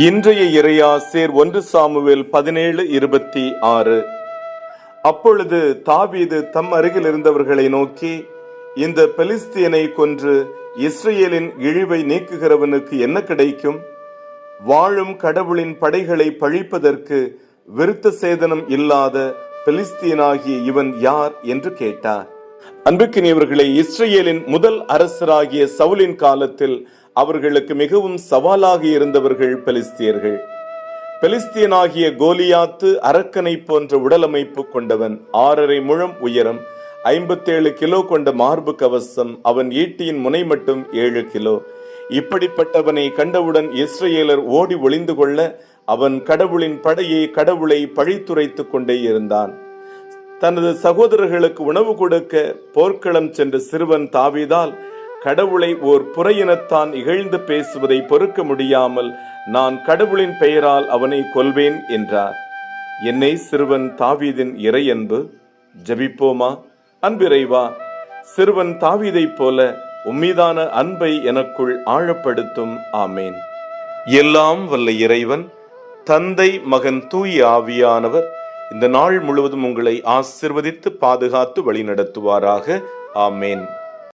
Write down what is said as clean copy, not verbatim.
இன்றைய இறையாசிர் 1 சாமுவேல் 17:26. அப்பொழுது தாவீது தம் அருகில் இருந்தவர்களை நோக்கி, இந்த பெலிஸ்தியனை கொன்று இஸ்ரேலின் இழிவை நீக்குகிறவனுக்கு என்ன கிடைக்கும்? வாழும் கடவுளின் படைகளை பழிப்பதற்கு விருத்த சேதனம் இல்லாத பெலிஸ்தியனாகிய இவன் யார் என்று கேட்டார். அன்புக்கினியவர்களே, இஸ்ரேலின் முதல் அரசராகிய சவுலின் காலத்தில் அவர்களுக்கு மிகவும் சவாலாக இருந்தவர்கள் பெலிஸ்தியர்கள். பெலிஸ்தியனாகிய கோலியாத்து அரக்கனை போன்ற உடலமைப்பு கொண்டவன். 6.5 முழம் உயரம், 57 கிலோ கொண்ட மார்பு கவசம், அவன் ஈட்டியின் முனை மட்டும் 7 கிலோ. இப்படிப்பட்டவனை கண்டவுடன் இஸ்ரேலர் ஓடி ஒளிந்து கொள்ள அவன் கடவுளின் கடவுளை பழித்துரைத்துக் கொண்டே இருந்தான். தனது சகோதரர்களுக்கு உணவு கொடுக்க போர்க்களம் சென்ற சிறுவன் தாவீதால் கடவுளை ஓர் புறையினத்தான் இகழ்ந்து பேசுவதை பொறுக்க முடியாமல், நான் கடவுளின் பெயரால் அவனை கொல்வேன் என்றார். என்னை சிறுவன் தாவீதின் இறையன்பு. ஜெபிப்போமா. அன்பிறைவா, சிறுவன் தாவீதைப் போல உம்மீதான அன்பை எனக்குள் ஆழப்படுத்தும். ஆமேன். எல்லாம் வல்ல இறைவன், தந்தை, மகன், தூய ஆவியானவர் இந்த நாள் முழுவதும் உங்களை ஆசிர்வதித்து பாதுகாத்து வழி நடத்துவாராக. ஆமேன்.